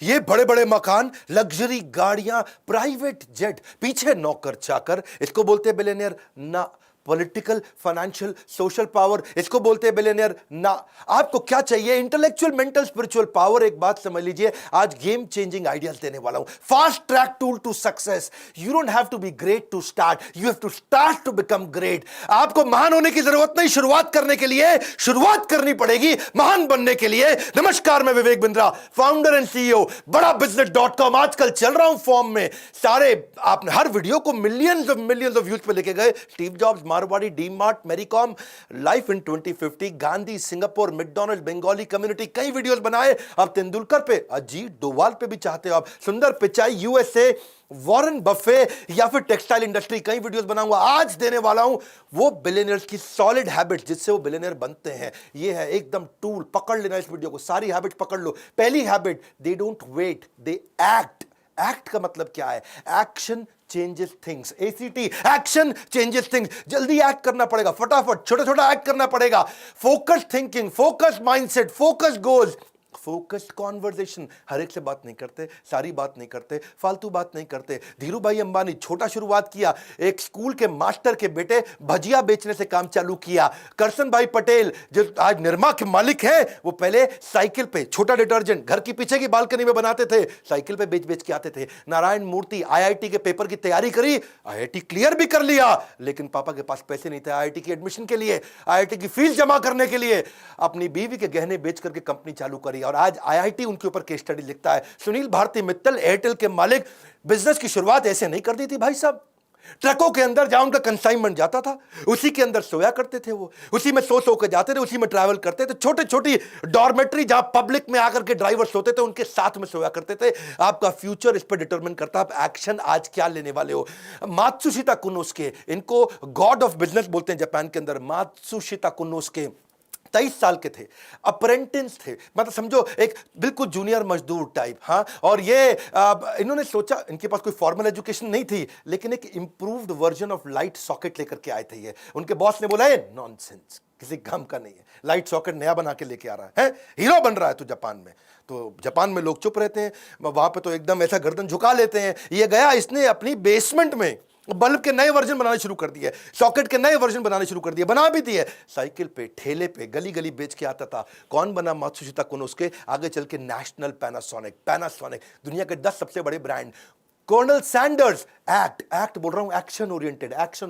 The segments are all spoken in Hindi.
ये बड़े बड़े मकान, लग्जरी गाड़ियां, प्राइवेट जेट, पीछे नौकर चाकर, इसको बोलते हैं बिलियनियर ना। पॉलिटिकल, फाइनेंशियल, सोशल पावर, इसको बोलते हैं बिलियनियर ना। आपको क्या चाहिए? Intellectual, mental, spiritual power. एक बात समझ लीजिए, आज गेम चेंजिंग आइडियाज देने वाला हूं। Fast track tool to success. You don't have to be great to start, you have to start to become great. आपको महान होने की जरूरत नहीं, शुरुआत करने के लिए शुरुआत करनी पड़ेगी महान बनने के लिए। नमस्कार, मैं Vivek Bindra, founder and CEO बड़ा बिजनेस.com। आजकल चल रहा हूं फॉर्म में। सारे आपने हर वीडियो को मिलियंस ऑफ व्यूज पे लेके गए। Steve Jobs, Marwari, DMart, Mary Kom, life in 2050, Gandhi, Singapore, McDonald, Bengali community, कई वीडियोस बनाए। अब तेंदुलकर पे, अजीत डोवाल पे भी चाहते हो आप, सुंदर पिचाई, यूएसए, वॉरेन बफे, या फिर टेक्सटाइल इंडस्ट्री, कई वीडियोस बनाऊंगा। आज देने वाला हूं वो बिलियनियर्स की सॉलिड हैबिट्स जिससे वो बिलियनियर बनते हैं। ये है एकदम टूल, पकड़ लेना इस वीडियो को, सारी हैबिट्स पकड़ लो। पहली habit, they don't wait, they act. Act का मतलब क्या है? Action changes things. A C T, action changes things. जल्दी एक्ट करना पड़ेगा, फटाफट छोटा छोटा एक्ट करना पड़ेगा। Focus thinking, focus mindset, focus goals, focused conversation. हर एक से बात नहीं करते, सारी बात नहीं करते, फालतू बात नहीं करते। धीरू भाई अंबानी छोटा शुरुआत किया, एक स्कूल के मास्टर के बेटे भजिया बेचने से काम चालू किया। करसन भाई पटेल जो आज निरमा के मालिक हैं, वो पहले साइकिल पे छोटा डिटर्जेंट घर की पीछे की बालकनी में बनाते थे, साइकिल पे बेच बेच के आते थे। नारायण मूर्ति आईआईटी के पेपर की तैयारी करी, आईआईटी क्लियर भी कर लिया, लेकिन पापा के पास पैसे नहीं थे आईआईटी की एडमिशन के लिए, आईआईटी की फीस जमा करने के लिए। अपनी बीवी के गहने बेच करके कंपनी चालू करी और आज आईआईटी उनके ऊपर केस स्टडी लिखता है। सुनील भारती मित्तल, एयरटेल के मालिक, बिजनेस की शुरुआत ऐसे नहीं कर दी थी भाई साहब। ट्रकों के अंदर जहां उनका कंसाइनमेंट जाता था, उसी के अंदर सोया करते थे वो, उसी में सो के जाते थे, उसी में ट्रैवल करते थे। छोटे छोटी डॉर्मेट्री जहां पब्लिक में आकर के ड्राइवर सोते थे, उनके साथ में सोया करते थे। आपका फ्यूचर इस पर डिटरमिन करता है आप एक्शन आज क्या लेने वाले हो। मात्सुशिता कुनोस्के, इनको गॉड ऑफ बिजनेस बोलते हैं जापान के अंदर। मात्सुशिता कुनोस्के 23 साल के थे, अप्रेंटिस थे, मतलब समझो एक बिल्कुल जूनियर मजदूर टाइप। हाँ, और ये इन्होंने सोचा, इनके पास कोई फॉर्मल एजुकेशन नहीं थी, लेकिन एक improved version of light socket लेकर के आए थे ये। उनके बॉस ने बोला, ये नॉनसेंस, किसी काम का नहीं है, लाइट सॉकेट नया बना के लेके आ रहा है, हीरो बन रहा है तू जापान में। तो जापान में लोग चुप रहते हैं, वहां पे तो एकदम ऐसा गर्दन झुका लेते हैं। ये गया, इसने अपनी बेसमेंट में बल्ब के नए वर्जन बनाने शुरू कर दिए, सॉकेट के नए वर्जन बनाने शुरू कर दिए, बना भी दिए। साइकिल पे, ठेले पे, गली गली बेच के आता था। कौन बना? मात्सुशिता कुनोस्के। आगे चल के नेशनल पैनासोनिक, दुनिया के 10 सबसे बड़े ब्रांड। कर्नल सैंडर्स, एक्ट बोल रहा हूं, एक्शन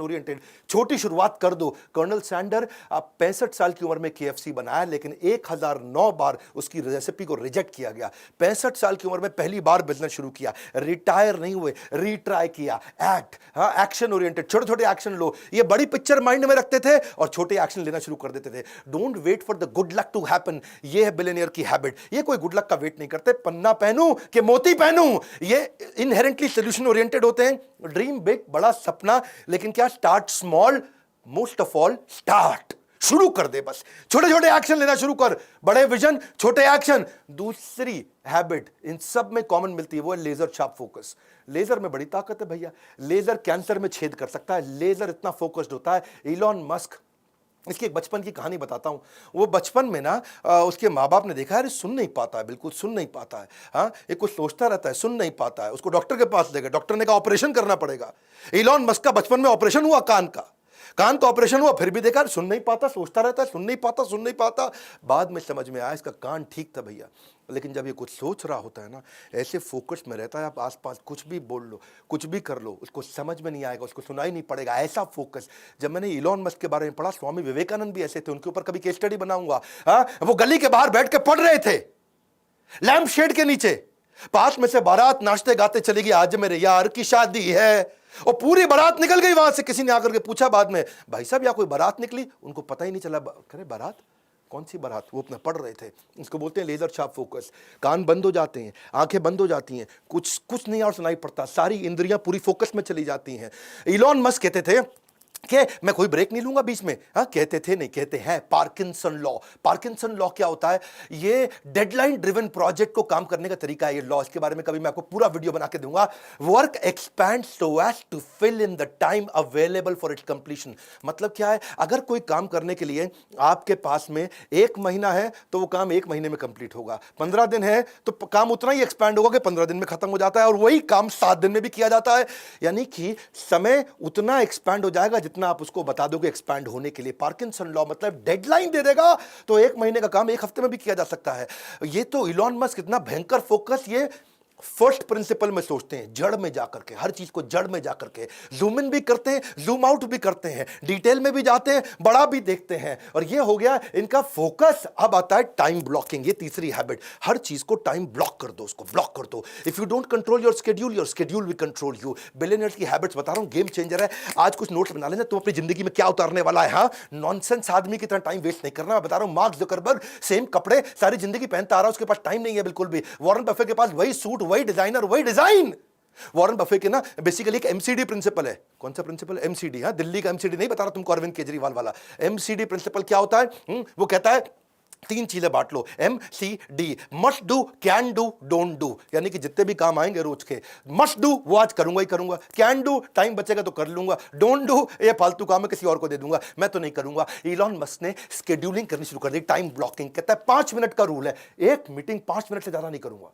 ओरिएंटेड। छोटी शुरुआत कर दो। कर्नल सैंडर 65 साल की उम्र में केएफसी बनाया, लेकिन 1009 बार उसकी रेसिपी को रिजेक्ट किया गया। 65 साल की उम्र में पहली बार बिजनेस शुरू किया, रिटायर नहीं हुए, रीट्राई किया। एक्ट, हाँ, एक्शन ओरिएंटेड, छोटे छोटे एक्शन लो। ये बड़ी पिक्चर माइंड में रखते थे और छोटे एक्शन लेना शुरू कर देते थे। Don't wait for the good luck to happen, ये है बिलियनियर की हैबिट। ये कोई गुड लक का वेट नहीं करते, पन्ना पहनूं कि मोती पहनूं, ये इनहेरेंटली सोल्यूशन ओरिएंटेड होते हैं। ड्रीम बिग, बड़ा सपना, लेकिन क्या? Start small, most of all start, शुरू कर दे बस। छोटे छोटे एक्शन लेना शुरू कर, बड़े विजन, छोटे एक्शन। दूसरी हैबिट इन सब में कॉमन मिलती है, वो है लेजर शार्प फोकस। लेजर में बड़ी ताकत है भैया, लेजर कैंसर में छेद कर सकता है, लेजर इतना फोकस्ड होता है। इलॉन मस्क, इसकी एक बचपन की कहानी बताता हूं। वो बचपन में ना उसके माँ बाप ने देखा है, सुन नहीं पाता है, बिल्कुल सुन नहीं पाता है। हाँ, एक कुछ सोचता रहता है, सुन नहीं पाता है। उसको डॉक्टर के पास ले गए, डॉक्टर ने कहा ऑपरेशन करना पड़ेगा। इलॉन मस्क का बचपन में ऑपरेशन हुआ, कान का ऑपरेशन हुआ, फिर भी देखा सुन नहीं पाता, सोचता रहता है, सुन नहीं पाता। बाद में समझ में आया इसका कान ठीक था भैया। लेकिन जब ये कुछ सोच रहा होता है ना, ऐसे फोकस में रहता है, आप आसपास कुछ भी बोल लो, कुछ भी कर लो, उसको समझ में नहीं आएगा, उसको सुनाई नहीं पड़ेगा, ऐसा फोकस। जब मैंने इलॉन मस्क के बारे में पढ़ा, स्वामी विवेकानंद भी ऐसे थे, उनके ऊपर कभी केस स्टडी बनाऊंगा। हाँ, वो गली के बाहर बैठ के पढ़ रहे थे, लैंप शेड के नीचे, पास में से बारात नाचते गाते चलेगी, आज मेरे यार की शादी है, और पूरी बारात निकल गई वहां से। किसी ने आकर के पूछा बाद में, भाई साहब यहाँ कोई बारात निकली? उनको पता ही नहीं चला। करे बारात? कौन सी बारात? वो अपना पढ़ रहे थे। इसको बोलते हैं लेजर शार्प फोकस। कान बंद हो जाते हैं, आंखें बंद हो जाती हैं, कुछ नहीं और सुनाई पड़ता, सारी इंद्रियां पूरी फोकस में चली जाती हैं। इलॉन मस्क कहते थे कि मैं कोई ब्रेक नहीं लूंगा बीच में। हाँ, कहते थे नहीं, कहते हैं पार्किंसन लॉ। पार्किंसन लॉ क्या होता है? ये डेडलाइन ड्रिवन प्रोजेक्ट को काम करने का तरीका है ये लॉ। इसके बारे में कभी मैं आपको पूरा वीडियो बना के दूंगा। Work expand so as to fill in the time available for its completion. मतलब क्या है? अगर कोई काम करने के लिए आपके पास में 1 महीना है तो वो काम 1 महीने में कंप्लीट होगा। 15 दिन है तो काम उतना ही एक्सपैंड होगा कि 15 दिन में खत्म हो जाता है, और वही काम 7 दिन में भी किया जाता है। यानी कि समय उतना एक्सपैंड हो जाएगा जितना आप उसको बता दोगे एक्सपैंड होने के लिए। पार्किंसन लॉ मतलब डेडलाइन दे देगा तो 1 महीने का काम 1 हफ्ते में भी किया जा सकता है। ये तो इलॉन मस्क इतना भयंकर फोकस ये फर्स्ट प्रिंसिपल में सोचते हैं, जड़ में जाकर के, हर चीज को जड़ में जाकर के जूम इन भी करते हैं, जूम आउट भी करते हैं, डिटेल में भी जाते हैं, बड़ा भी देखते हैं। और ये हो गया इनका फोकस। अब आता है टाइम ब्लॉकिंग, ये तीसरी हैबिट। हर चीज को टाइम ब्लॉक कर दो, उसको ब्लॉक कर दो। If you don't control your schedule will control you. Billionaires की हैबिट्स बता रहा हूं, गेम चेंजर है। आज कुछ नोट्स बना लेना, तुम अपनी जिंदगी में क्या उतारने वाला है। हाँ, नॉनसेंस आदमी की तरह टाइम वेस्ट नहीं करना। मैं बता रहा हूं, मार्क जुकरबर्ग सेम कपड़े सारी जिंदगी पहनता आ रहा है, उसके पास टाइम नहीं है बिल्कुल भी। वॉरेन बफे के पास वही सूट, वही डिजाइनर, वही डिजाइन। वॉरेन बफे के ना बेसिकली एक एमसीडी प्रिंसिपल है। कौन सा प्रिंसिपल? एमसीडी। हाँ, दिल्ली का एमसीडी नहीं बता रहा तुमको, अरविंद केजरीवाल वाला। एमसीडी प्रिंसिपल क्या होता है? वो कहता है 3 चीजें बांट लो, MCD। Must do, can do, don't do. यानी कि जितने भी काम आएंगे रोज के, मस्ट डू वो आज करूंगा ही करूंगा, कैन डू टाइम बचेगा तो कर लूंगा, डोंट डू ये फालतू काम है किसी और को दे दूंगा, मैं तो नहीं करूंगा। इलॉन मस्क ने स्केड्यूलिंग करनी शुरू कर दी, टाइम ब्लॉकिंग। कहता है 5 मिनट का रूल है, एक मीटिंग 5 मिनट से ज्यादा नहीं करूंगा।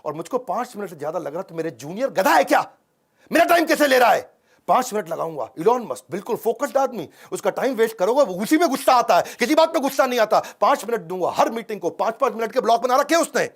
और मुझको 5 मिनट से ज्यादा लग रहा तो मेरे जूनियर गधा है क्या, मेरा टाइम कैसे ले रहा है? 5 मिनट लगाऊंगा। इलॉन मस्क बिल्कुल फोकस्ड आदमी, उसका टाइम वेस्ट करोगे वो उसी में गुस्सा आता है, किसी बात पे गुस्सा नहीं आता। 5 मिनट दूंगा हर मीटिंग को, 5-5 मिनट के ब्लॉक बना रखे उसने।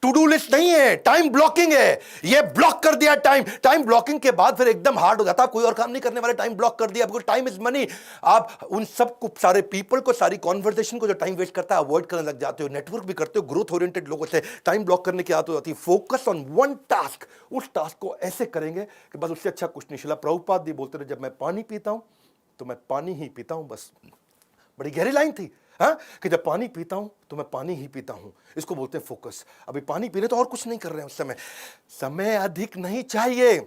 टू डू लिस्ट नहीं है, टाइम ब्लॉकिंग है। ये ब्लॉक कर दिया टाइम। टाइम ब्लॉकिंग के बाद फिर एकदम हार्ड हो जाता है, कोई और काम नहीं करने वाले, टाइम ब्लॉक कर दिया। Because time is money. आप उन सब को, सारे पीपल को, सारी कॉन्वर्सेशन को जो टाइम वेस्ट करता है अवॉइड करने लग जाते हो। नेटवर्क भी करते हो ग्रोथ ओरिएंटेड लोगों से। टाइम ब्लॉक करने की आदत हो जाती है। फोकस ऑन वन टास्क, उस टास्क को ऐसे करेंगे कि बस उससे अच्छा कुछ नहीं। शिला प्रभुपाद जी बोलते थे, जब मैं पानी पीता हूं तो मैं पानी ही पीता हूं, बस। बड़ी गहरी लाइन थी। हाँ, कि जब पानी पीता हूं तो मैं पानी ही पीता हूं। इसको बोलते हैं फोकस। अभी पानी पी रहे तो और कुछ नहीं कर रहे हैं उस समय। समय अधिक नहीं चाहिए,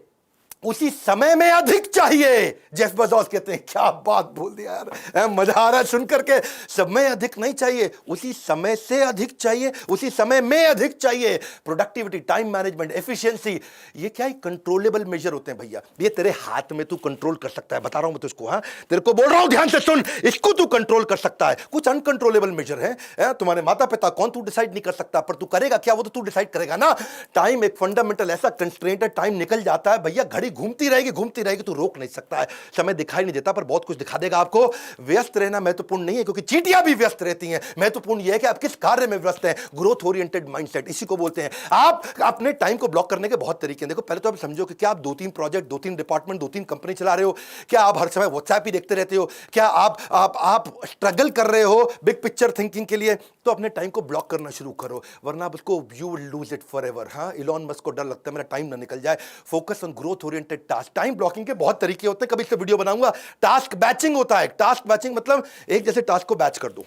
उसी समय में अधिक चाहिए। जेफ बेज़ोस कहते हैं, क्या बात बोल दिया यार, मजा आ रहा है सुन करके। समय अधिक नहीं चाहिए, उसी समय से अधिक चाहिए, उसी समय में अधिक चाहिए। प्रोडक्टिविटी, टाइम मैनेजमेंट, एफिशिएंसी, ये क्या है? कंट्रोलेबल मेजर होते हैं भैया। ये तेरे हाथ में, तू कंट्रोल कर सकता है। बता रहा हूं मैं तुझको। हाँ, तेरे को बोल रहा हूं, ध्यान से सुन, इसको तू कंट्रोल कर सकता है। कुछ अनकंट्रोलेबल मेजर है, तुम्हारे माता पिता कौन, तू डिसाइड नहीं कर सकता, पर तू करेगा क्या वो तो तू डिसाइड करेगा ना। टाइम एक फंडामेंटल ऐसा कंस्ट्रेंट है, टाइम निकल जाता है भैया, घड़ी घूमती रहेगी, तू रोक नहीं सकता है। समय दिखाई नहीं देता पर बहुत कुछ दिखा देगा आपको। व्यस्त रहना महत्वपूर्ण नहीं है, क्योंकि चींटियां भी व्यस्त रहती हैं। महत्वपूर्ण यह है कि आप किस कार्य में व्यस्त हैं। ग्रोथ ओरिएंटेड माइंडसेट, इसी को बोलते हैं। आप अपने टाइम को ब्लॉक करने के बहुत तरीके हैं। देखो, पहले तो आप समझो कि क्या आप 2-3 प्रोजेक्ट, 2-3 डिपार्टमेंट, 2-3 कंपनी चला रहे हो? क्या आप हर समय व्हाट्सएप ही देखते रहते हो? क्या आप स्ट्रगल कर रहे हो बिग पिक्चर थिंकिंग के लिए? तो अपने टाइम को ब्लॉक करना शुरू करो, वरना आप उसको you will lose it forever. हाँ, इलॉन मस्क को डर लगता है मेरा टाइम ना निकल जाए। Focus on growth oriented task. Time blocking के बहुत तरीके होते हैं, कभी इससे वीडियो बनाऊंगा। टास्क बैचिंग होता है। टास्क बैचिंग मतलब एक जैसे टास्क को बैच कर दो,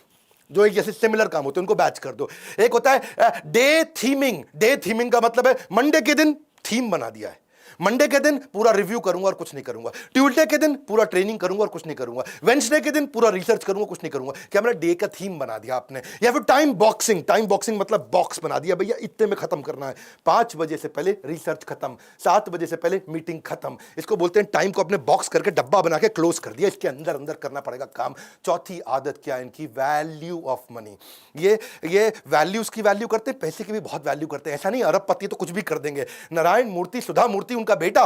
जो एक जैसे सिमिलर काम होते हैं उनको बैच कर दो। एक होता है डे थीमिंग। डे थीमिंग का मतलब है मंडे के दिन थीम बना दिया है, मंडे के दिन पूरा रिव्यू करूंगा और कुछ नहीं करूंगा, ट्यूसडे के दिन पूरा ट्रेनिंग करूंगा और कुछ नहीं करूंगा, वेडनेसडे के दिन पूरा रिसर्च करूंगा, कुछ नहीं करूंगा। क्या मेरा डे का थीम बना दिया आपने? या फिर टाइम बॉक्सिंग। टाइम बॉक्सिंग मतलब बॉक्स बना दिया भैया, इतने में खत्म करना है। 5 बजे से पहले रिसर्च खत्म, 7 बजे से पहले मीटिंग खत्म। इसको बोलते हैं टाइम को अपने बॉक्स करके डब्बा बना के क्लोज कर दिया, इसके अंदर अंदर करना पड़ेगा काम। चौथी आदत क्या है इनकी? Value of money. ये वैल्यूज की वैल्यू करते हैं, पैसे की भी बहुत वैल्यू करते हैं। ऐसा नहीं अरबपति तो कुछ भी कर देंगे। नारायण मूर्ति, सुधा मूर्ति उनका बेटा,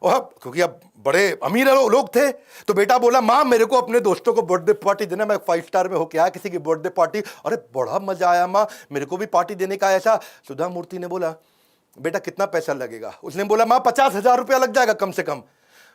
और क्योंकि अब बड़े अमीर लोग थे, तो बेटा बोला, माँ मेरे को अपने दोस्तों को बर्थडे पार्टी देना, मैं 5 स्टार में होके आया किसी की बर्थडे पार्टी, अरे बड़ा मजा आया माँ, मेरे को भी पार्टी देने का। ऐसा सुधा मूर्ति ने बोला, बेटा कितना पैसा लगेगा? उसने बोला, माँ 50,000 रुपया लग जाएगा कम से कम।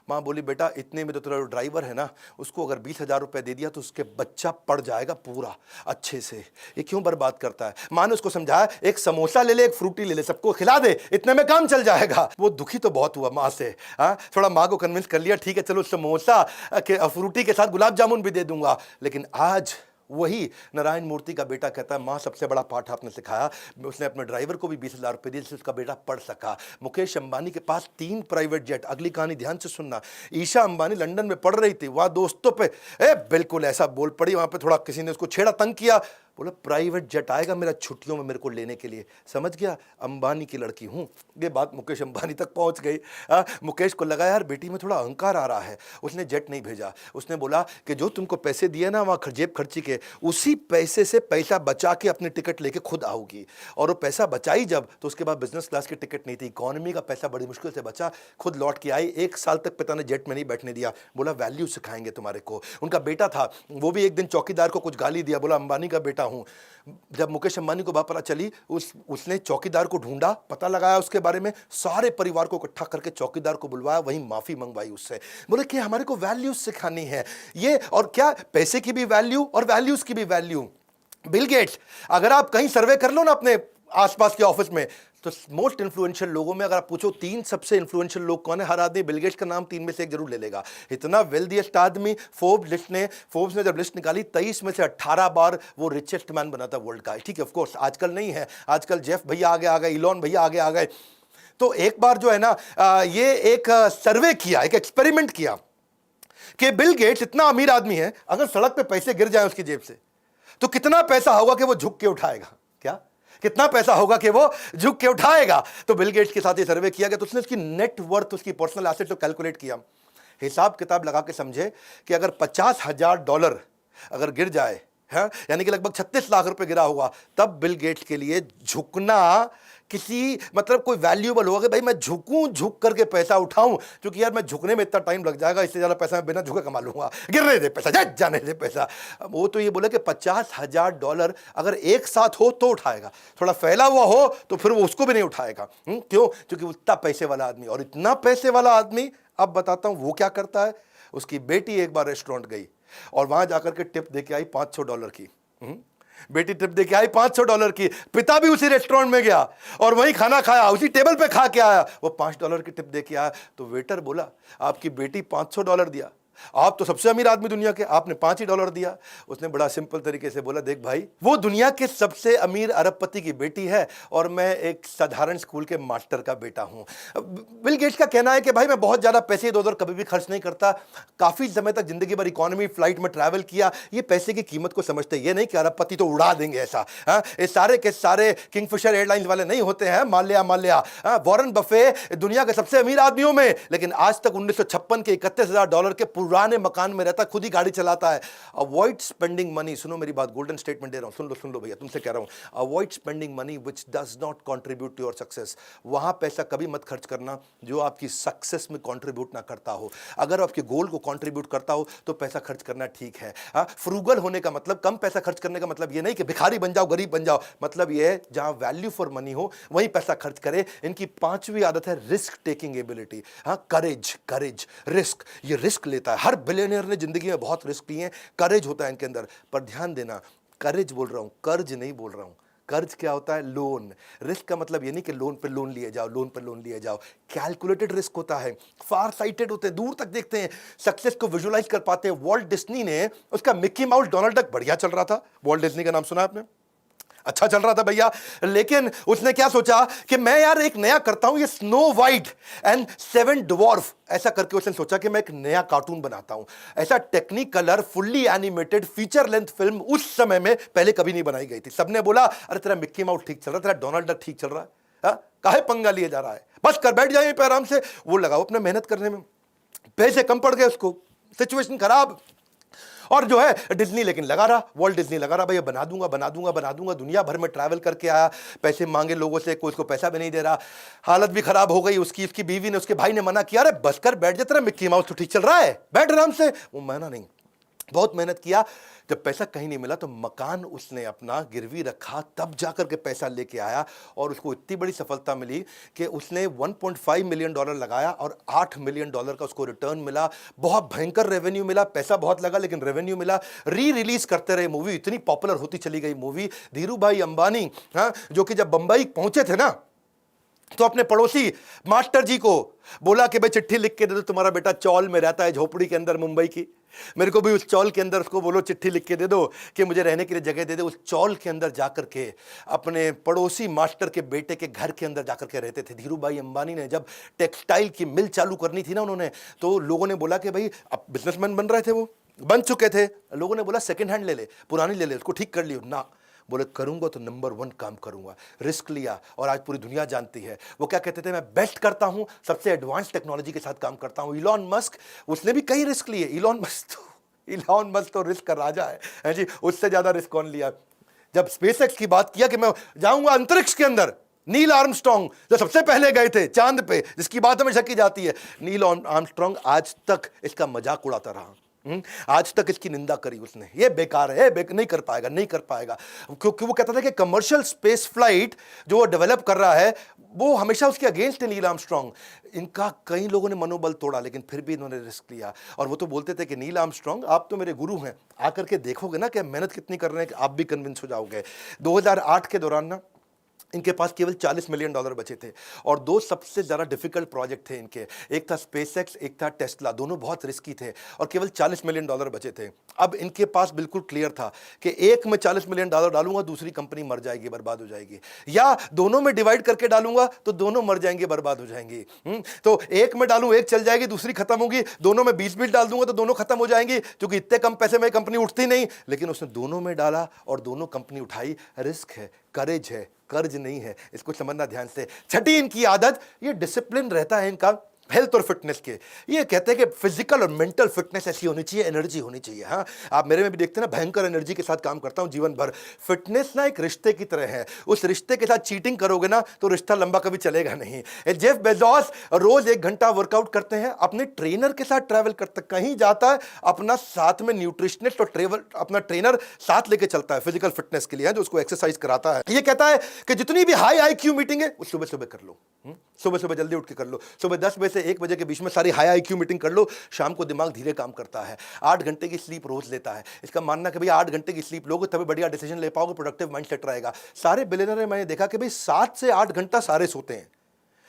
माँ बोली, बेटा इतने में तो तेरा ड्राइवर है ना, उसको अगर 20,000 रुपये दे दिया तो उसके बच्चा पड़ जाएगा पूरा अच्छे से, ये क्यों बर्बाद करता है? माँ ने उसको समझाया, एक समोसा ले ले, एक फ्रूटी ले ले, सबको खिला दे, इतने में काम चल जाएगा। वो दुखी तो बहुत हुआ माँ से। हाँ, थोड़ा माँ को कन्विंस कर लिया, ठीक है चलो समोसा के फ्रूटी के साथ गुलाब जामुन भी दे दूंगा। लेकिन आज वही नारायण मूर्ति का बेटा कहता है माँ सबसे बड़ा पाठ आपने सिखाया। उसने अपने ड्राइवर को भी 20,000 रुपये दिए जिससे उसका बेटा पढ़ सका। मुकेश अंबानी के पास 3 प्राइवेट जेट। अगली कहानी ध्यान से सुनना। ईशा अंबानी लंदन में पढ़ रही थी, वहाँ दोस्तों पे बिल्कुल ऐसा बोल पड़ी, वहाँ पे थोड़ा किसी ने उसको छेड़ा, तंग किया, बोला प्राइवेट जेट आएगा मेरा छुट्टियों में मेरे को लेने के लिए। समझ गया, अंबानी की लड़की हूँ। ये बात मुकेश अंबानी तक पहुँच गई। मुकेश को लगा यार बेटी में थोड़ा अहंकार आ रहा है, उसने जेट नहीं भेजा। उसने बोला कि जो तुमको पैसे दिए ना वहाँ जेब खर्ची के, उसी पैसे से पैसा बचा के अपनी टिकट लेके खुद आओगी। और वो पैसा बचाई जब, तो उसके बाद बिजनेस क्लास की टिकट नहीं थी, इकॉनमी का पैसा बड़ी मुश्किल से बचा, खुद लौट के आई। 1 साल तक पिता ने जेट में नहीं बैठने दिया, बोला वैल्यू सिखाएंगे तुम्हारे को। उनका बेटा था, वो भी एक दिन चौकीदार को कुछ गाली दिया, बोला अंबानी का बेटा हूँ। जब मुकेश अंबानी को बात पता चली, उसने चौकीदार को ढूंढा, पता लगाया उसके बारे में, सारे परिवार को इकट्ठा करके चौकीदार को बुलवाया, वहीं माफी मंगवाई उससे। बोले कि हमारे को वैल्यूज सिखानी है ये, और क्या पैसे की भी वैल्यू और वैल्यूज की भी वैल्यू। बिल गेट्स, अगर आप कहीं सर्वे कर लो ना अपने आसपास के ऑफिस में, तो मोस्ट इन्फ्लुएंशियल लोगों में अगर आप पूछो 3 सबसे इन्फ्लुएंशियल लोग कौन है, हर आदमी बिल गेट्स का नाम 3 में से एक जरूर ले लेगा। इतना वेल्दीएस्ट आदमी। फोर्ब्स ने जब लिस्ट निकाली, 23 में से 18 बार वो रिचेस्ट मैन बना था वर्ल्ड का। ठीक है, ऑफ कोर्स आजकल नहीं है, आजकल जेफ भैया आगे आ गए, इलॉन भैया आगे आ गए। तो एक बार जो है ना, ये एक सर्वे किया, एक एक्सपेरिमेंट किया कि बिल गेट्स इतना अमीर आदमी है, अगर सड़क पे पैसे गिर जाए उसकी जेब से, तो कितना पैसा होगा कि वो झुक के उठाएगा। क्या कितना पैसा होगा कि वो झुक के उठाएगा। तो बिल गेट्स के साथ ये सर्वे किया गया, तो उसने उसकी नेट वर्थ, उसकी पर्सनल एसेट को कैलकुलेट किया, हिसाब किताब लगा के समझे कि अगर $50,000 अगर गिर जाए, है यानी कि लगभग 36 लाख रुपए गिरा होगा, तब बिल गेट्स के लिए झुकना किसी मतलब कोई वैल्यूएबल होगा कि भाई मैं झुकूं, झुक करके पैसा उठाऊं, क्योंकि यार मैं झुकने में इतना टाइम लग जाएगा, इससे ज्यादा पैसा मैं बिना झुके कमा लूंगा, गिरने दे पैसा, जाने दे पैसा। वो तो ये बोले कि $50,000 अगर एक साथ हो तो उठाएगा, थोड़ा फैला हुआ हो तो फिर वो उसको भी नहीं उठाएगा। क्यों? क्योंकि उतना पैसे वाला आदमी, और इतना पैसे वाला आदमी, अब बताता हूं वो क्या करता है। उसकी बेटी एक बार रेस्टोरेंट गई और वहां जाकर के टिप देके आई $500 की। बेटी टिप देके आई $500 की। पिता भी उसी रेस्टोरेंट में गया और वहीं खाना खाया, उसी टेबल पे खा के आया, वो $5 की टिप देके आया। तो वेटर बोला आपकी बेटी $500 दिया, आप तो सबसे अमीर आदमी दुनिया के, आपने $5 ही दिया। उसने बड़ा सिंपल तरीके से बोला देख भाई, वो दुनिया के सबसे अमीर अरबपति की बेटी है और मैं एक साधारण स्कूल के मास्टर का बेटा हूं। बिल गेट्स का कहना है कि भाई मैं बहुत ज्यादा पैसे इधर उधर कभी भी खर्च नहीं करता, काफी समय तक जिंदगी भर इकोनॉमी फ्लाइट में ट्रैवल किया, ये पैसे की कीमत को समझते। ये नहीं कि अरबपति तो उड़ा देंगे ऐसा, ये सारे के सारे किंगफिशर एयरलाइंस वाले नहीं होते हैं, माल्या। वॉरेन बफे दुनिया के सबसे अमीर आदमियों में, लेकिन आज तक 1956 के $31,000 के पुराने मकान में रहता, खुद ही गाड़ी चलाता है। अवॉइड स्पेंडिंग मनी, सुनो मेरी बात, गोल्डन स्टेटमेंट दे रहा हूं, सुन लो भैया, तुमसे कह रहा हूं, avoid spending money which does not contribute to your success. वहां पैसा कभी मत खर्च करना जो आपकी सक्सेस में कंट्रीब्यूट ना करता हो। अगर आपके गोल को कंट्रीब्यूट करता हो तो पैसा खर्च करना ठीक है। फ्रूगल होने का मतलब, कम पैसा खर्च करने का मतलब ये नहीं कि भिखारी बन जाओ, गरीब बन जाओ, मतलब ये है जहां वैल्यू फॉर मनी हो वहीं पैसा खर्च करे। इनकी 5वीं आदत है रिस्क टेकिंग एबिलिटी। करेज, रिस्क, ये रिस्क लेता है। हर बिलियनियर ने जिंदगी में बहुत रिस्क लिए हैं, करेज होता है इनके अंदर। पर ध्यान देना, करेज बोल रहा हूं, कर्ज नहीं बोल रहा हूं। कर्ज क्या होता है? लोन। रिस्क का मतलब ये नहीं कि लोन पे लोन लिए जाओ, कैलकुलेटेड रिस्क होता है, फार साइटेड होते हैं, दूर तक देखते हैं, सक्सेस को विजुअलाइज कर पाते हैं। वॉल्ट डिज्नी ने, उसका मिक्की माउस डोनाल्ड डक बढ़िया चल रहा था, वॉल्ट डिज्नी का नाम सुना आपने, अच्छा चल रहा था भैया, लेकिन उसने क्या सोचा कि मैं यार एक नया करता हूं, ये स्नो वाइट एंड 7 ड्वार्फ, ऐसा करके उसने सोचा कि मैं एक नया कार्टून बनाता हूं। ऐसा Technicolor fully animated feature length film उस समय में पहले कभी नहीं बनाई गई थी। सबने बोला अरे तेरा मिक्की माउस ठीक चल रहा है, तेरा डोनाल्ड डक ठीक चल रहा है, काहे पंगा लिए जा रहा है, बस कर बैठ जाए पे आराम से। वो लगाओ अपने मेहनत करने में, पैसे कम पड़ गए उसको, सिचुएशन खराब। और जो है डिज्नी लेकिन लगा रहा, वॉल्ट डिज्नी लगा रहा, भैया बना दूंगा, दुनिया भर में ट्रैवल करके आया, पैसे मांगे लोगों से, कोई उसको पैसा भी नहीं दे रहा, हालत भी खराब हो गई उसकी। उसकी बीवी ने, उसके भाई ने मना किया, अरे बस कर बैठ जा, तेरा मिक्की माउस तो ठीक चल रहा है, बैठ आराम से। वो माना नहीं, बहुत मेहनत किया। जब पैसा कहीं नहीं मिला तो मकान उसने अपना गिरवी रखा, तब जाकर के पैसा लेके आया, और उसको इतनी बड़ी सफलता मिली कि उसने $1.5 मिलियन लगाया और $8 मिलियन का उसको रिटर्न मिला। बहुत भयंकर रेवेन्यू मिला, पैसा बहुत लगा लेकिन रेवेन्यू मिला। रिलीज करते रहे मूवी, इतनी पॉपुलर होती चली गई मूवी। धीरू भाई अंबानी, जो कि जब बंबई पहुंचे थे ना, तो अपने पड़ोसी मास्टर जी को बोला कि भाई चिट्ठी लिख के दे दो, तुम्हारा बेटा चौल में रहता है, झोपड़ी के अंदर मुंबई की, मेरे को भी उस चौल के अंदर उसको बोलो चिट्ठी लिख के दे दो कि मुझे रहने के लिए जगह दे दे। उस चौल के अंदर जाकर के अपने पड़ोसी मास्टर के बेटे के घर के अंदर जाकर के रहते थे। धीरू भाई अंबानी ने जब टेक्सटाइल की मिल चालू करनी थी ना उन्होंने, तो लोगों ने बोला कि भाई, अब बिजनेसमैन बन रहे थे, वो बन चुके थे, लोगों ने बोला सेकेंड हैंड ले ले, पुरानी ले ले, उसको ठीक कर लियो ना। बोले करूंगा तो नंबर 1 काम करूंगा। रिस्क लिया और आज पूरी दुनिया जानती है। वो क्या कहते थे, मैं बेस्ट करता हूं, सबसे एडवांस टेक्नोलॉजी के साथ काम करता हूं। इलॉन मस्क, उसने भी कई रिस्क लिए। इलॉन मस्क तो रिस्क का राजा है जी, उससे ज्यादा रिस्क कौन लिया। जब स्पेसएक्स की बात किया कि मैं जाऊंगा अंतरिक्ष के अंदर, नील आर्मस्ट्रांग जो सबसे पहले गए थे चांद पे, जिसकी बात हमेशा की जाती है, नील आर्मस्ट्रांग आज तक इसका मजाक उड़ाता रहा। आज तक इसकी निंदा करी उसने, ये बेकार है, नहीं कर पाएगा, नहीं कर पाएगा, क्योंकि वो कहता था कि कमर्शियल स्पेस फ्लाइट जो वो डेवलप कर रहा है वो हमेशा उसके अगेंस्ट है नील आर्मस्ट्रांग। इनका कई लोगों ने मनोबल तोड़ा, लेकिन फिर भी इन्होंने रिस्क लिया। और वो तो बोलते थे कि नील आर्मस्ट्रांग आप तो मेरे गुरु हैं, आकर के देखोगे ना कि मेहनत कितनी कर रहे हैं कि आप भी कन्विंस हो जाओगे। 2008 के दौरान ना इनके पास केवल $40 मिलियन बचे थे और 2 सबसे ज़्यादा डिफिकल्ट प्रोजेक्ट थे इनके, एक था स्पेसएक्स, एक था टेस्ला। दोनों बहुत रिस्की थे और केवल $40 मिलियन बचे थे। अब इनके पास बिल्कुल क्लियर था कि एक में $40 मिलियन डालूंगा, दूसरी कंपनी मर जाएगी, बर्बाद हो जाएगी, या दोनों में डिवाइड करके डालूंगा तो दोनों मर जाएंगे, बर्बाद हो जाएंगी। तो एक में डालूं, एक चल जाएगी, दूसरी खत्म होगी, दोनों में 20 डाल दूंगा तो दोनों खत्म हो जाएंगी, क्योंकि इतने कम पैसे में कंपनी उठती नहीं। लेकिन उसने दोनों में डाला और दोनों कंपनी उठाई। रिस्क है, करेज है, कर्ज नहीं है, इसको समझना ध्यान से। छठी इनकी आदत, ये डिसिप्लिन रहता है इनका हेल्थ और फिटनेस के। ये कहते हैं कि फिजिकल और मेंटल फिटनेस ऐसी होनी चाहिए, एनर्जी होनी चाहिए। हाँ, आप मेरे में भी देखते हैं ना, भयंकर एनर्जी के साथ काम करता हूं जीवन भर। फिटनेस ना एक रिश्ते की तरह है, उस रिश्ते के साथ चीटिंग करोगे ना तो रिश्ता लंबा कभी चलेगा नहीं। जेफ बेजोस रोज 1 घंटा वर्कआउट करते हैं, अपने ट्रेनर के साथ ट्रैवल करते, कहीं जाता है अपना साथ में न्यूट्रिशनिस्ट और अपना ट्रेनर साथ लेके चलता है फिजिकल फिटनेस के लिए, जो उसको एक्सरसाइज कराता है। ये कहता है कि जितनी भी हाई IQ मीटिंग है वो सुबह सुबह कर लो, सुबह सुबह जल्दी उठ के कर लो। सुबह 10 बजे से 1 बजे के बीच में सारी हाई IQ मीटिंग कर लो। शाम को दिमाग धीरे काम करता है। 8 घंटे की स्लीप रोज लेता है। इसका मानना कि भाई 8 घंटे की स्लीप लोगे तभी बढ़िया डिसीजन ले पाओगे, प्रोडक्टिव माइंडसेट रहेगा। सारे बिलियनर मैंने देखा कि भाई 7 से 8 घंटा सारे सोते हैं,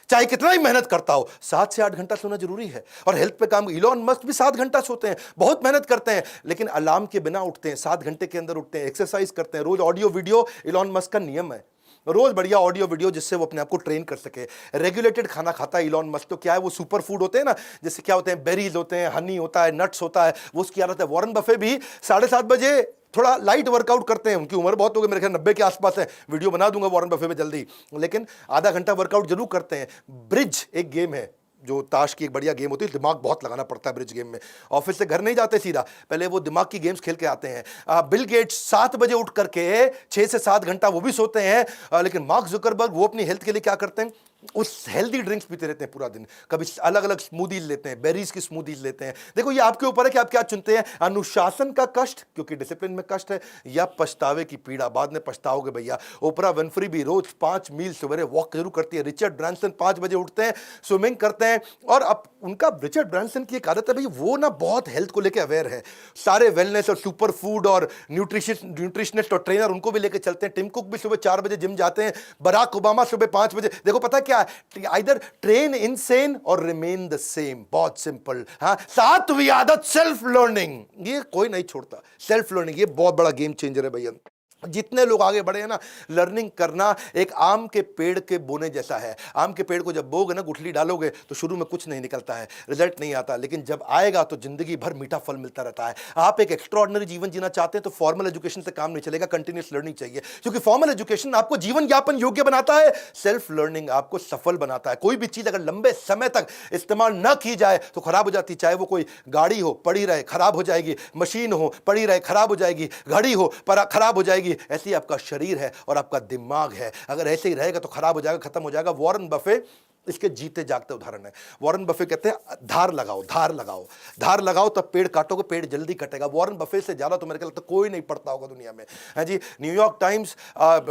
चाहे कितना ही मेहनत करता हो, 7 से 8 घंटा सोना जरूरी है। और हेल्थ पे काम, इलॉन मस्क भी 7 घंटा सोते हैं, बहुत मेहनत करते हैं, लेकिन अलार्म के बिना उठते हैं, 7 घंटे के अंदर उठते हैं, एक्सरसाइज करते हैं, रोज ऑडियो वीडियो। इलॉन मस्क का नियम है रोज बढ़िया ऑडियो वीडियो, जिससे वो अपने आप को ट्रेन कर सके। रेगुलेटेड खाना खाता है इलॉन मस्क। तो क्या है, वो सुपर फूड होते हैं ना, जैसे क्या होते हैं, बेरीज होते हैं, हनी होता है, नट्स होता है, वो उसकी आदत है। वॉरेन बफे भी 7:30 बजे थोड़ा लाइट वर्कआउट करते हैं। उनकी उम्र बहुत हो गई, मेरे ख्याल 90 के आसपास है, वीडियो बना दूंगा वॉरेन बफे में जल्दी, लेकिन आधा घंटा वर्कआउट जरूर करते हैं। ब्रिज एक गेम है, जो ताश की एक बढ़िया गेम होती है, दिमाग बहुत लगाना पड़ता है ब्रिज गेम में। ऑफिस से घर नहीं जाते सीधा, पहले वो दिमाग की गेम्स खेल के आते हैं। बिल गेट्स 7 बजे उठ करके 6 से 7 घंटा वो भी सोते हैं। लेकिन मार्क जुकरबर्ग वो अपनी हेल्थ के लिए क्या करते हैं, उस हेल्दी ड्रिंक्स पीते रहते हैं पूरा दिन। कभी अलग अलग स्मूदीज लेते हैं, बेरीज की स्मूदीज लेते हैं। देखो ये आपके ऊपर है कि आप क्या चुनते हैं, अनुशासन का कष्ट क्योंकि डिसिप्लिन में कष्ट है, या पछतावे की पीड़ा, बाद में पछताओगे भैया। ओपरा विनफ्री भी रोज 5 मील सवेरे वॉक जरूर करती है। रिचर्ड ब्रांसन 5 बजे उठते हैं, स्विमिंग करते हैं। और अब उनका, रिचर्ड ब्रांसन की एक आदत है भाई, वो ना बहुत हेल्थ को लेकर अवेयर है। सारे वेलनेस और सुपर फूड और न्यूट्रिशनिस्ट और ट्रेनर उनको भी लेकर चलते हैं। टिम कुक भी सुबह 4 बजे जिम जाते हैं। बराक ओबामा सुबह 5 बजे। देखो पता क्या है, आइदर ट्रेन इनसेन और रिमेन द सेम, बहुत सिंपल। हाँ, 7वीं आदत सेल्फ लर्निंग, ये कोई नहीं छोड़ता। सेल्फ लर्निंग ये बहुत बड़ा गेम चेंजर है भैया। जितने लोग आगे बढ़े हैं ना, लर्निंग करना एक आम के पेड़ के बोने जैसा है। आम के पेड़ को जब बोगे ना, गुठली डालोगे तो शुरू में कुछ नहीं निकलता है, रिजल्ट नहीं आता, लेकिन जब आएगा तो जिंदगी भर मीठा फल मिलता रहता है। आप एक एक्स्ट्रॉर्डिनरी जीवन जीना चाहते हैं तो फॉर्मल एजुकेशन से काम नहीं चलेगा, कंटिन्यूस लर्निंग चाहिए, क्योंकि फॉर्मल एजुकेशन आपको जीवन यापन योग्य बनाता है, सेल्फ लर्निंग आपको सफल बनाता है। कोई भी चीज अगर लंबे समय तक इस्तेमाल न की जाए तो खराब हो जाती है। चाहे वो कोई गाड़ी हो, पड़ी रहे खराब हो जाएगी, मशीन हो, पड़ी रहे खराब हो जाएगी, घड़ी हो पर खराब हो जाएगी। ऐसी आपका शरीर है और आपका दिमाग है, अगर ऐसे ही रहेगा तो खराब हो जाएगा, खत्म हो जाएगा। वॉरेन बफे इसके जीते जागते उदाहरण है। वॉरेन बफे कहते हैं धार लगाओ, धार लगाओ, धार लगाओ, तब पेड़ काटोगे, पेड़ जल्दी कटेगा। वॉरेन बफे से ज्यादा तो मेरे को लगता है कोई नहीं पढ़ता होगा दुनिया में, है जी। New York Times,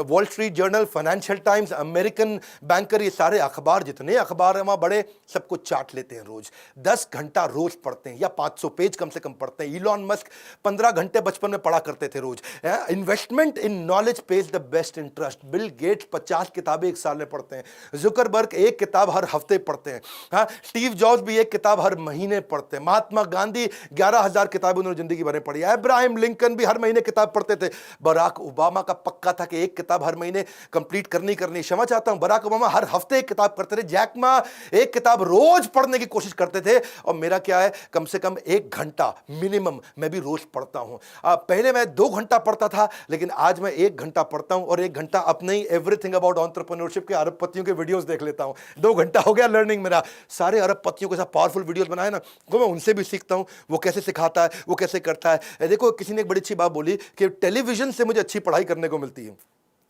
Wall Street Journal, Financial Times, American Banker, ये सारे अखबार, जितने अखबार हैं वहां बड़े, सबको चाट लेते हैं रोज। 10 घंटा रोज पढ़ते हैं या 500 पेज कम से कम पढ़ते हैं। इलॉन मस्क 15 घंटे बचपन में पढ़ा करते थे रोज। Investment in knowledge pays the best interest. Bill Gates 50 किताबें एक साल में पढ़ते हैं। जुकरबर्ग एक किताब हर हफ्ते पढ़ते हैं। हाँ, स्टीव जॉब्स भी एक किताब हर महीने पढ़ते हैं। महात्मा गांधी 11,000 किताबें उन्होंने जिंदगी भर में पढ़ी। अब्राहम लिंकन भी हर महीने किताब पढ़ते थे। बराक ओबामा का पक्का था कि एक किताब हर महीने कंप्लीट करनी क्षमा चाहता हूं, बराक ओबामा हर हफ्ते एक किताब करते थे। जैक मा एक किताब रोज पढ़ने की कोशिश करते थे। और मेरा क्या है, कम से कम 1 घंटा मिनिमम मैं भी रोज पढ़ता हूं। पहले मैं 2 घंटा पढ़ता था, लेकिन आज मैं 1 घंटा पढ़ता हूं, और 1 घंटा अपने ही एवरीथिंग अबाउट एंटरप्रेन्योरशिप के अरबपतियों के वीडियोस देख लेता हूं। 2 घंटा हो गया लर्निंग मेरा। सारे अरबपतियों के साथ पावरफुल वीडियोस बनाए ना, वो मैं उनसे भी सीखता हूं, वो कैसे सिखाता है, वो कैसे करता है। देखो, किसी ने एक बड़ी अच्छी बात बोली कि टेलीविजन से मुझे अच्छी पढ़ाई करने को मिलती है।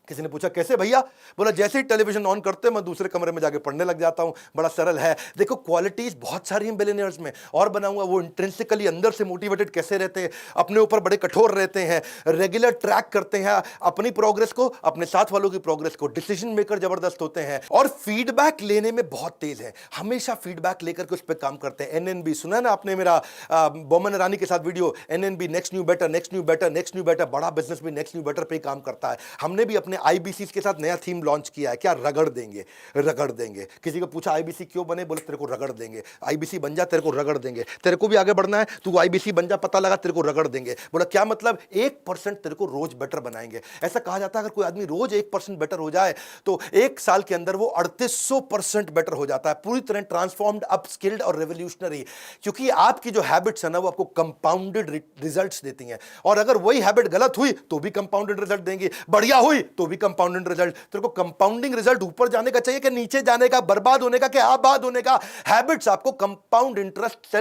किसी ने पूछा कैसे भैया? बोला जैसे ही टेलीविजन ऑन करते हैं मैं दूसरे कमरे में जाके पढ़ने लग जाता हूं। बड़ा सरल है। देखो, क्वालिटीज बहुत सारी हैं बिलियनियर्स में, और बनाऊंगा। वो इंट्रिंसिकली अंदर से मोटिवेटेड कैसे रहते हैं, अपने ऊपर बड़े कठोर रहते हैं, रेगुलर ट्रैक करते हैं अपनी प्रोग्रेस को, अपने साथ वालों की प्रोग्रेस को, डिसीजन मेकर जबरदस्त होते हैं, और फीडबैक लेने में बहुत तेज है। हमेशा फीडबैक लेकर के उस पर काम करते हैं। एनएनबी सुना ना आपने मेरा बोमन ईरानी के साथ video, NNB next new better, next new better, next new better. बड़ा बिजनेस भी नेक्स्ट न्यू बेटर पे काम करता है। हमने भी अपने आईबीसी के साथ नया थीम लॉन्च किया है, क्या? रगड़ देंगे, रगड़ देंगे। किसी को पूछा आईबीसी क्यों बने? बोले तेरे को रगड़ देंगे। आईबीसी बन जा, तेरे को रगड़ देंगे। तेरे को भी आगे बढ़ना है, तू आईबीसी बन जा, पता लगा, तेरे को रगड़ देंगे। बोला क्या मतलब? 1% तेरे को रोज बेटर बनाएंगे। ऐसा कहा जाता है अगर कोई आदमी रोज 1% बेटर हो जाए तो 1 साल के अंदर वो 3800% बेटर हो जाता है। पूरी तरह ट्रांसफॉर्म्ड, अपस्किल्ड और रेवोल्यूशनरी। क्योंकि आपकी जो हैबिट्स है ना, वो आपको कंपाउंडेड रिजल्ट्स देती हैं। और अगर वही हैबिट गलत हुई तो भी कंपाउंडेड रिजल्ट देंगी, बढ़िया हुई तो भी कंपाउंडेड रिजल्ट। तेरे को कंपाउंडिंग रिजल्ट ऊपर जाने का चाहिए कि नीचे जाने का, बर्बाद होने का कि आबाद होने का? हैबिट्स आपको कंपाउंड इंटरेस्ट,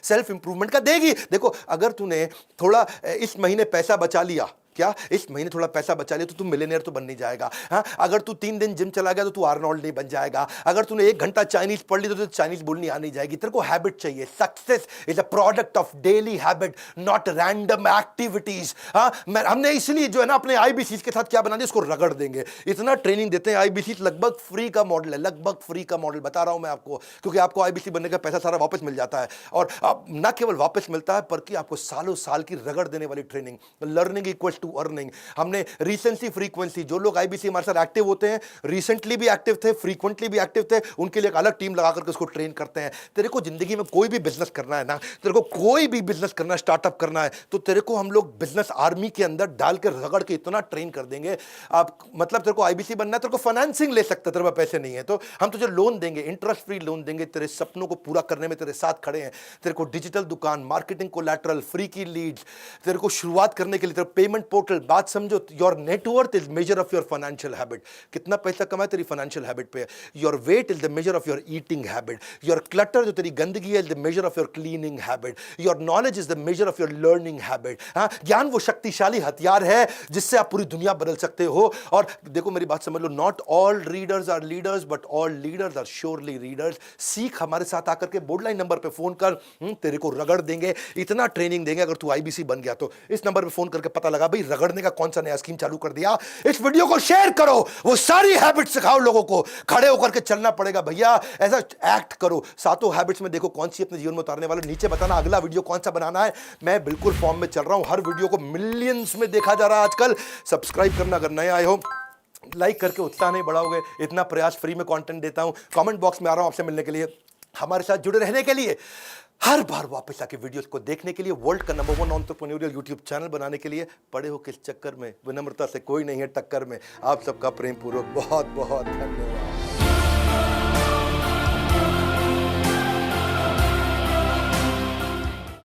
सेल्फ इंप्रूवमेंट का देगी। देखो, अगर तूने थोड़ा इस महीने पैसा बचा लिया, क्या इस महीने थोड़ा पैसा बचा लिया, तो तू मिलियनेयर तो बन नहीं जाएगा। हाँ, अगर तू 3 दिन जिम चला गया तो तू आर्नोल्ड नहीं बन जाएगा। अगर तूने 1 घंटा चाइनीज पढ़ ली तो तुझे चाइनीज बोलनी आनी जाएगी। तेरे को हैबिट चाहिए। Success is a product of daily habit, not random activities. हाँ, हमने इसलिए जो है ना अपने आईबीसी के साथ क्या बना दिया, इसको रगड़ देंगे। इतना ट्रेनिंग देते हैं। आईबीसी लगभग फ्री का मॉडल है, लगभग फ्री का मॉडल बता रहा हूं मैं आपको, क्योंकि आपको आईबीसी बनने का पैसा सारा वापस मिल जाता है। और न केवल वापस मिलता है, बल्कि आपको सालों साल की रगड़ देने वाली training. Learning equals to earning. हमने रिसेंसी फ्रीक्वेंसी, जो लोग आईबीसी हमारे साथ एक्टिव होते हैं, रिसेंटली भी एक्टिव थे, फ्रीक्वेंटली भी एक्टिव थे, उनके लिए एक अलग टीम लगा करके उसको ट्रेन करते हैं। तेरे को जिंदगी में कोई भी बिजनेस करना है ना, तेरे को कोई भी बिजनेस करना है, स्टार्टअप करना है, तो तेरे को हम लोग बिजनेस आर्मी के अंदर डाल के रगड़ के इतना ट्रेन कर देंगे। आप मतलब तेरे को आईबीसी बनना है, तेरे को फाइनेंसिंग ले सकते, तेरे पास पैसे नहीं है तो हम तुझे लोन देंगे, इंटरेस्ट फ्री लोन देंगे, तेरे सपनों को पूरा करने में तेरे साथ खड़े हैं। तेरे को डिजिटल दुकान, मार्केटिंग कोलैटरल, फ्री की लीड्स, तेरे को शुरुआत करने के लिए तेरे पेमेंट पोर्टल। बात समझो, your net worth is measure of your financial habit. कितना पैसा कमाए तेरी फाइनेंशियल हैबिट पे। Your weight is the measure of your eating habit. Your clutter, जो तेरी गंदगी है, is the measure of your cleaning habit. Your knowledge is the measure of your learning habit. हाँ, ज्ञान वो शक्तिशाली हथियार है जिससे आप पूरी दुनिया बदल सकते हो। और देखो मेरी बात समझ लो, not all readers are leaders, but all leaders are surely readers. सीख, हमारे साथ आकर के बोर्डलाइन नंबर पे फोन कर, तेरे को रगड़ देंगे, इतना ट्रेनिंग देंगे। अगर तू आईबीसी बन गया तो इस नंबर पे फोन करके पता लगा भाई रगड़ने का कौन सा नया स्कीम चालू कर दिया। इस वीडियो को शेयर करो, वो सारी हैबिट सिखाओ लोगों को। खड़े होकर के चलना पड़ेगा भैया, ऐसा एक्ट करो। सातों हैबिट्स में देखो कौन सी अपने जीवन में उतारने वाले। नीचे बताना अगला वीडियो कौन सा बनाना है। मैं बिल्कुल फॉर्म में चल रहा हूं, हर वीडियो को मिलियंस में देखा जा रहा है आजकल। सब्सक्राइब करना अगर नए आए हो, लाइक करके उत्साह नहीं बढ़ाओगे। इतना प्रयास, फ्री में कंटेंट देता हूं। कमेंट बॉक्स में आ रहा हूं आपसे मिलने के लिए, हमारे साथ जुड़े रहने के लिए, हर बार वापस आके वीडियोस को देखने के लिए, वर्ल्ड का नंबर 1 एंटरप्रेन्योरियल यूट्यूब चैनल बनाने के लिए। पड़े हो किस चक्कर में? विनम्रता से कोई नहीं है टक्कर में। आप सबका प्रेम पूर्वक बहुत बहुत धन्यवाद।